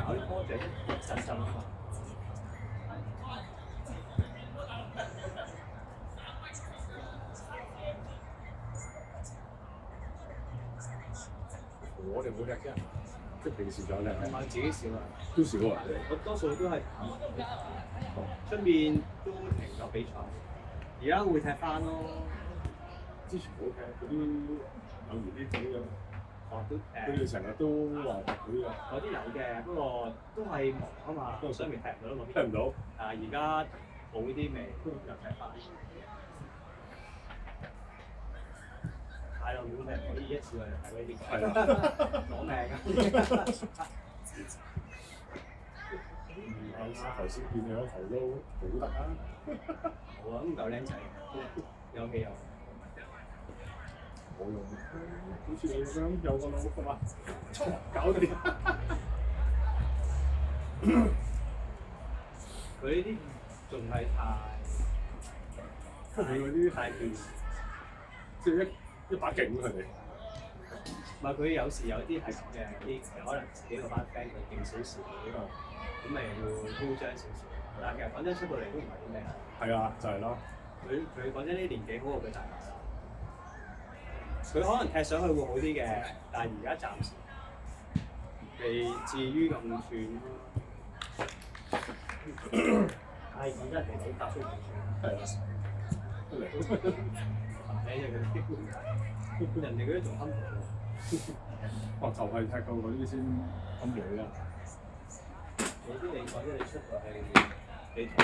搞啲 project 真心啊嘛。我哋冇踢嘅，即係平時就踢。我自己少啊，都少啊。我多數都係出面都停咗比賽，而家會踢翻咯。之前冇踢嗰啲偶然啲仔咁。都佢哋成日都話佢啊，嗰啲有嘅，不過都係忙啊嘛，都所以咪踢唔到咯。踢唔到。而家冇呢啲未，都又踢翻。太耐冇踢，可以一次過就睇呢啲。係啊，攞命啊！頭先見你個頭都好得啊！好啊，咁夠僆仔，有幾有？冇用，好似你咁樣有個腦㗎嘛，搞掂。佢呢啲仲係佢嗰啲太亂，即係一把勁佢哋。唔係佢有時有啲係咁嘅，啲可能自己嗰班 friend 佢勁少少咁咪會鋪張少少。但係其實講真出到嚟都唔係啲咩。係啊，就係咯。佢講真呢年紀好過佢大把。佢可能踢上去會好啲嘅，但係而家暫時未至於咁串。係講真，人哋好搭出唔算。係啊。你就佢啲官人哋嗰啲仲襟喎。就係踢夠嗰啲先襟女啊！你啲你講真，你出過去你同。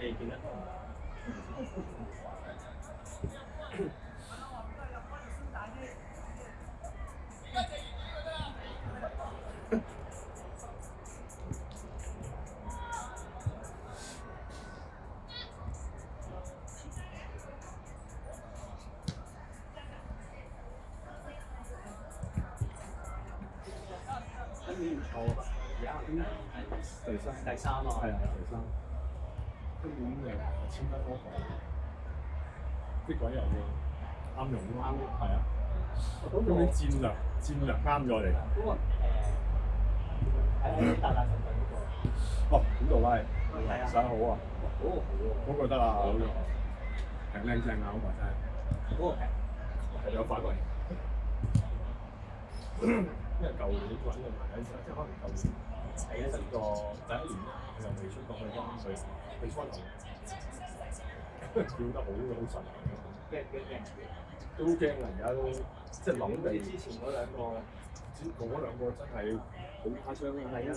你見得到？今年唔錯喎，而家第三啊，係啊，第三。今年簽得多個，啲鬼有嘅啱用咯，係啊。咁啲戰略啱咗你。嗰個喺大神嗰個。哦，咁度拉，係啊，使好啊。嗰個好喎。嗰個得啊，嗰個平靚正啊，嗰個真係。嗰個平。係有發圍。因為舊年揾嘅埋喺時候，即係可能舊年係一個第一年佢又未出過去幫佢初頭，跳得好神都驚啊！而家都即係諗地之前嗰兩個，嗰兩個真係好誇張啊！係啊，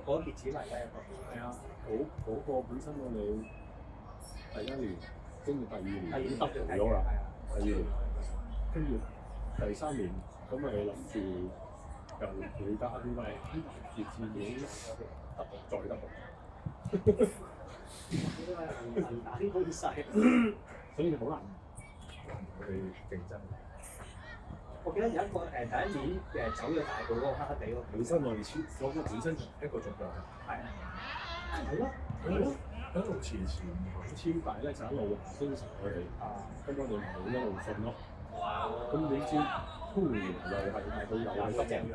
嗰傑子嚟嘅。係啊，嗰個本身我哋第一年，跟住第二年已經得咗啦，第二年，跟住第三年咁咪諗住。又會加啲咩？熱刺已經得再得打啲好細，所以好難同佢哋競爭。我記得有一個第一年走咗大埔嗰個黑黑地嗰個，本身我哋簽嗰個本身一個續約嘅。係啊。係咯，一路遲唔肯簽，但係咧就一路應承佢哋。咁我哋咪一路信咯。咁你知？突然又係到又係得正咗，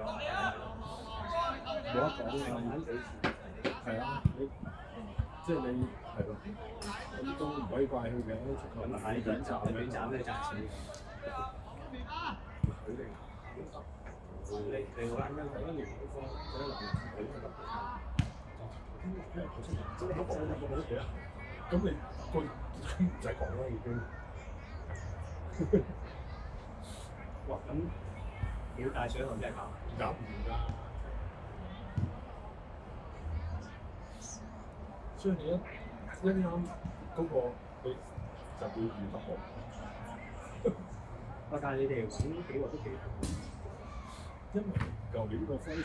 冇得講㗎。係啊，你即係你係咯，咁都唔可以怪佢嘅。咁啊係短暫嘅，賺咩賺錢？佢哋你好啱啱第一年嗰個嗰啲男人好特別啊！因為佢出嚟真係好好嘅，咁你個唔使講啦已經。哇！咁要大水塘真係搞唔㗎。所以你一啱嗰個你就要預得好。但係你哋揾幾個都幾好，因為舊年個方針係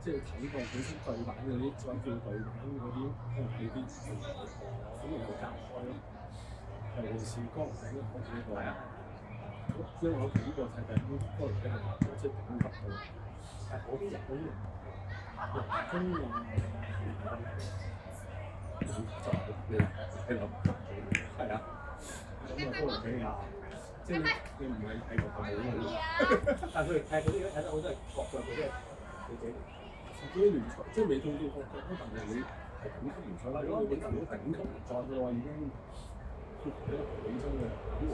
即係睇過本身對版嗰啲，再叫對版嗰啲，你啲咁咪好隔開咯。尤其是江仔嗰個。係啊。因為我幾個睇緊嗰陣係即係頂級嘅，係嗰啲人嗰啲人人工啊，就你諗係啊，咁啊都係比較即係你唔係睇個頭冇嘛？但係佢哋踢嗰啲睇得好多係國腳嗰啲佢自己。嗰啲聯賽即係未到國腳，但係你係頂級聯賽啦。如果你揾到頂級聯賽嘅話，已經比較競爭嘅，咁我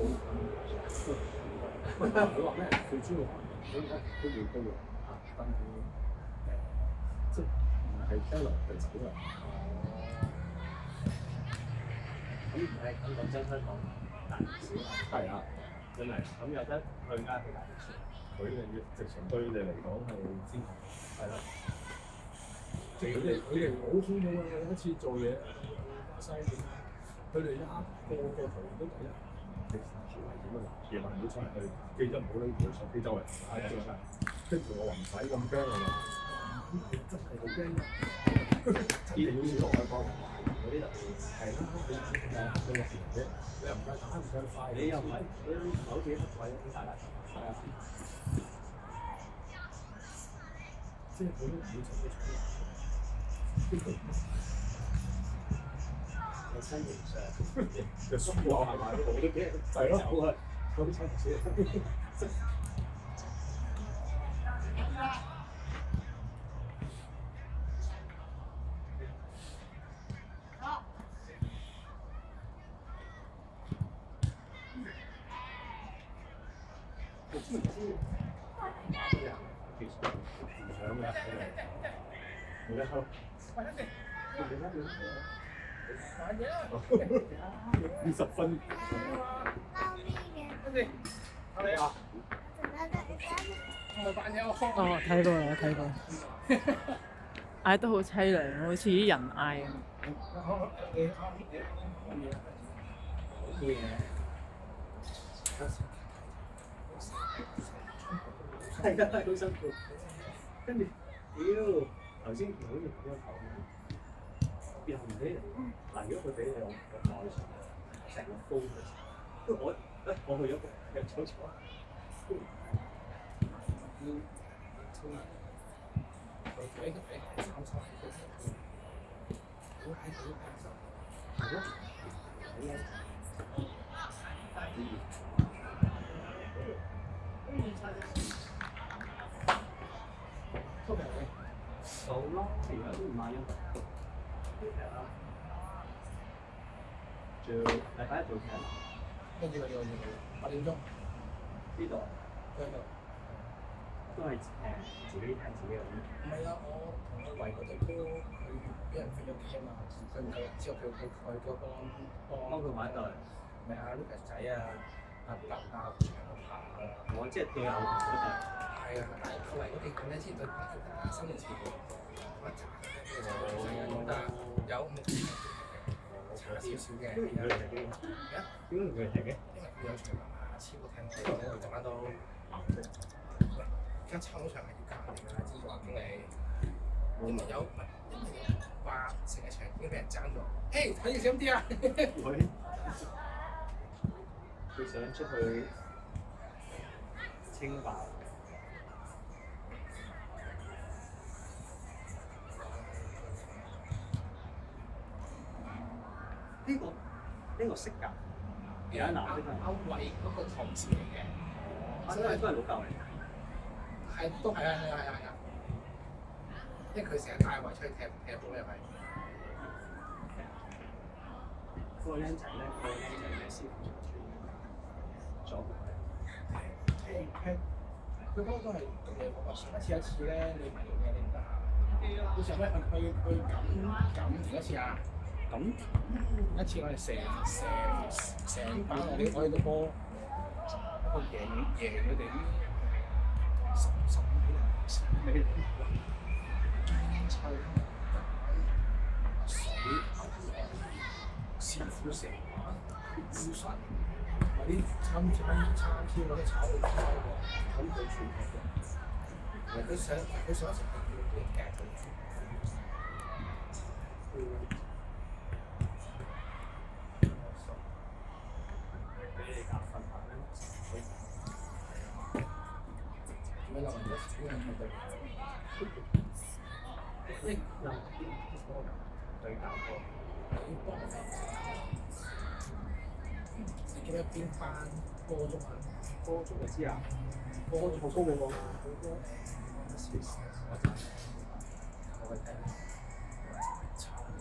佢話咩？最主要佢而家都會高嘅嚇，但係即係唔係聽落就走啦。咁唔係咁講真，香港大少係啊，真係咁有得去加去大少。佢哋嘅直情對你嚟講係先頭，係咯。即係佢哋好聰明啊！有一次做嘢，西邊，佢哋一個個球員都第一，其實好危險啊！夜晚唔好出嚟去，記者唔好拎住手機周圍拍張相，跟住我話唔使咁驚啊嘛，真係好驚啊！真係要落外國嗰啲特別係啦，你話你又唔夠打唔夠快，你又唔係唔係好似黑鬼咁大粒？係啊，即係佢都唔會做嘅。有身形上就縮落係咪？我都幾係咯，嗰啲差唔多。冇得偷。20分。哦，睇過啦，睇過。嗌得好凄涼，好似啲人嗌咁。係啊，好辛苦。跟住，屌頭先好似咁樣講，又唔俾你。嗱，如果佢俾你我內場成個高嘅，我去咗入咗場。到咯，而家都唔買咗。仲要禮拜一做劇，跟住佢要8點鐘呢度喺度。都係自己睇自己嘅。唔係啊，我同佢圍嗰隻都佢俾人飛咗機啊嘛，佢唔夠人之後佢叫幫佢買一隊，咪阿 Lucas 仔啊，阿長啊，我即係對牛嗰隊。係啊，但係佢圍嗰幾個咧，先對3年前一查，但有查少少嘅。點解佢哋踢嘅？點解佢哋踢嘅？因為佢有場超過聽講，我今晚都而家抽場係要隔離㗎，知道話經理，因為有成日場已經俾人爭咗。誒，睇住小啲啊！佢想出去清白。呢個識㗎，有一男識㗎。阿偉嗰個同事嚟嘅，真係都係老舊嚟。係都係啊！因為佢成日帶維出去踢波又係。嗰個僆仔咧，嘅師傅左佢嗰個都係做嘢方法，一次咧，你唔做嘢你唔得閒。到時候咧，去咁停一次啊！咁一次我哋成班我哋個波一個贏佢哋15幾人，水師傅成烏筍，嗰啲參天嗰啲炒到開喎，咁佢全部嘅，佢上一場俾人夾咗。你記得邊班歌中啊？歌中就知啊，歌歌中好高嘅喎。我睇炒嘅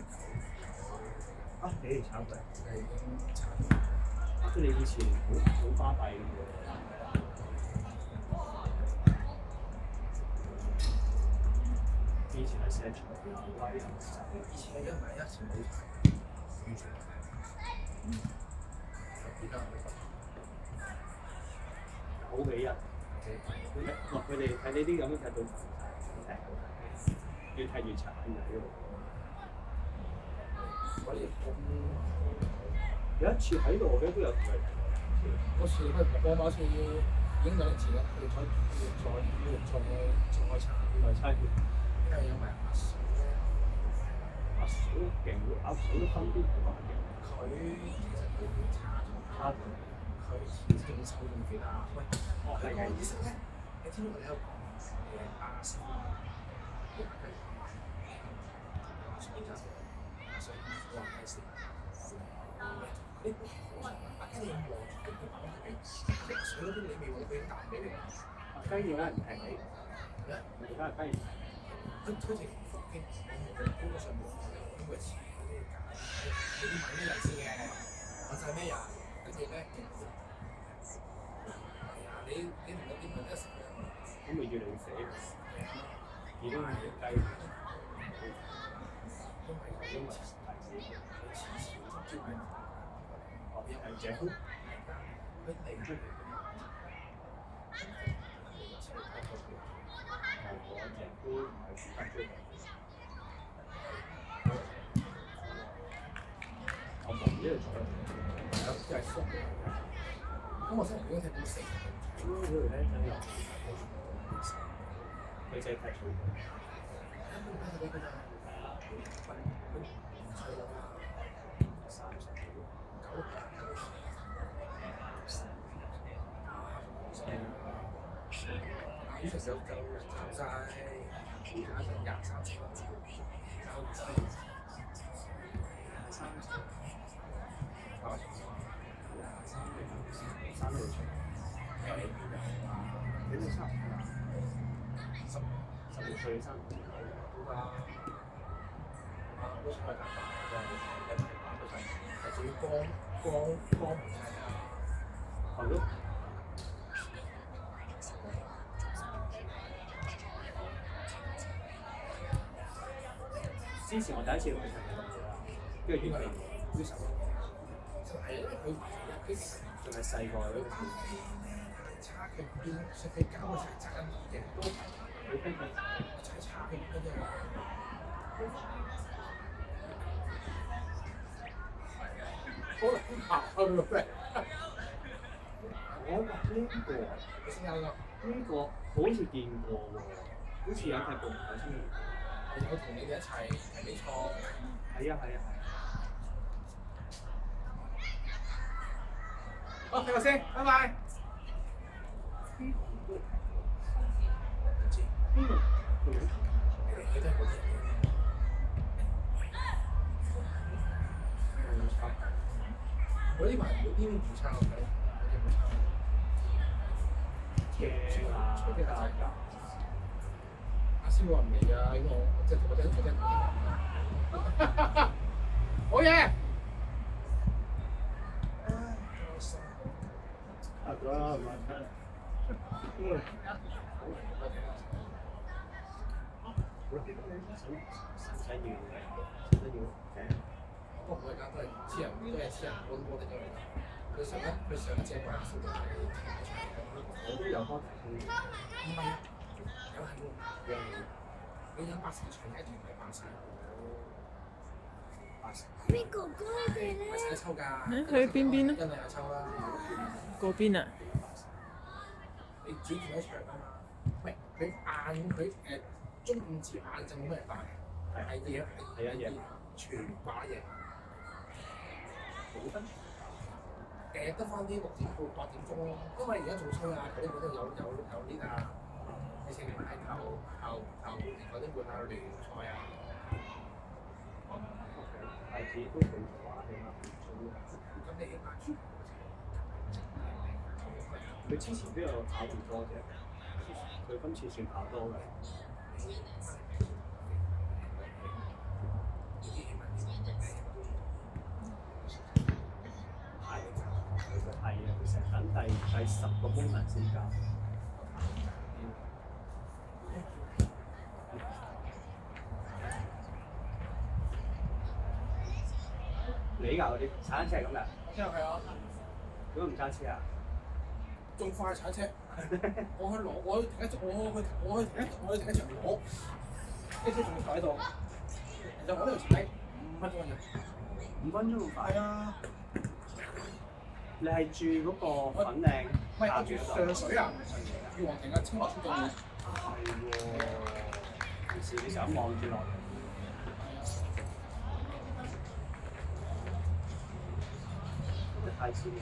啊，你炒嘅，係已經炒即係你以前好巴閉嘅喎。以前係寫長威啊，以前嘅人買一次冇炒，完全而家好俾人。佢哋睇呢啲咁樣睇到越睇越殘嘅喎。所以有一次喺度，我記得都有同佢睇。嗰次佢我某次已經2年前啦，佢再炒，來猜拳，因為有埋阿嫂咧，阿嫂勁喎，阿嫂都分啲同埋勁。佢其實佢差咗，佢挺手用肥啊！喂，佢個意識咧，你聽到佢喺度講阿嫂，話係事。你阿雞你望住佢講嘅，水嗰啲你未會俾彈俾你。雞要有人踢你，而家係雞。佢直福建工作上面因為遲嗰啲假，你問啲人先嘅，我就係咩人？跟住咧，係啊，你唔有啲問得成咁咪越嚟越死。已經係雞。因為太子，佢遲遲都叫係，又係姐夫。佢嚟出嚟嗰啲，我姐夫唔係負責追。我忙呢度做，即係縮。咁我真係已經睇到死。呢條咧真係佢淨係踢佢。呢隻手就炒晒，加成23條，炒唔晒。三條長，有你邊有啊？你都差唔多啦。十16歲生。好啊！都菜大把，真係一大把都係，係屬於光唔晒啊！係咯。之前我第一次去睇嘅，跟住邊個嚟？Wilson。係因為佢仲係細個嗰陣時。差佢邊識佢搞嘅差緊嘅都係佢跟住差佢邊嘅。好啦，去個 friend。我話呢個，你先有啦。呢個好似見過喎，好似有踢過唔係先。我同你哋一齊睇比賽。係啊係啊係。好，睇我先，拜拜。唔知。佢都係嗰啲。嗰啲埋嗰啲唔差我睇，嗰啲唔差。嘅啦，除非係阿師傅話唔嚟啊！呢個我即係我聽講啊！好嘢！啊咗啦，唔該。使要不過我而家都係黐人，都係黐人幫得咗你。佢上一隻關數就係我都有開睇。唔係啊，有係喎。你飲80場一團係80。邊哥哥你哋咧？使抽㗎。去邊邊啊？一係抽啦。嗰邊啊？你主住一場啊嘛？喂，佢晏佢中午至晏就冇咩人辦，係夜係夜全把嘢。冇得。得翻啲6點到8點鐘咯，因為而家仲吹啊，嗰啲嗰度有 lead 啊，你成日喺後嗰啲換下聯賽啊。係自己都做咗啊，起碼做。咁你起碼全部佢之前都有跑唔多啫，佢今次算跑多嘅。係啊，佢成日等第10個 moment 先交。你㗎嗰啲踩單車係咁㗎？即係係啊，點解唔揸車啊？仲快踩車。我去攞，我去停一場攞，啲車仲要擺喺度，就我呢度踩5分鐘嘅。5分鐘咁快？係啊，你係住嗰個粉嶺唔係我住下邊嗰度？上水啊，裕皇庭啊，清華出到面。係喎，平時你就咁望住落嚟。太似喎。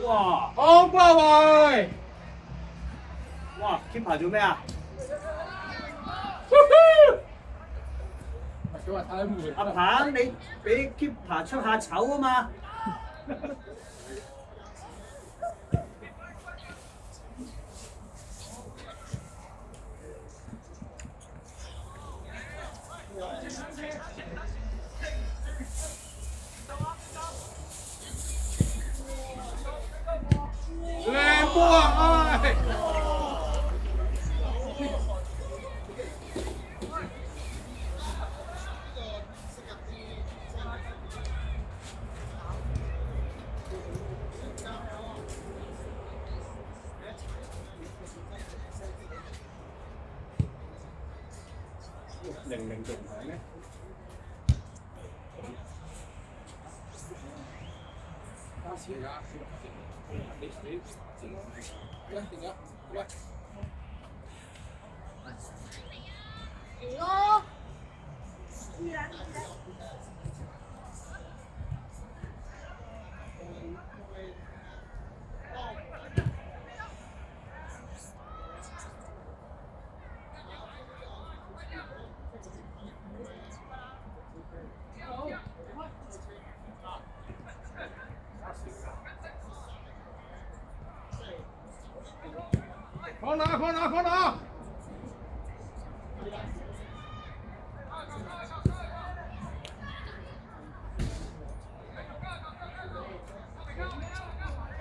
哇！好巴喂！哇 ！keeper 做咩啊？佢話太悶。阿鵬，你俾 keeper 出下醜啊嘛！靚波啊！唉！零仲唔係咩？加錢啊！你喂點解？喂！咯，放哪！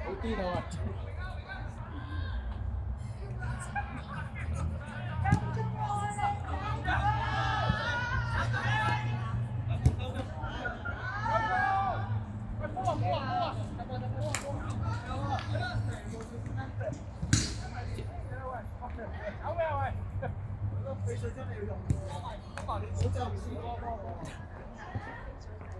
好啲啊！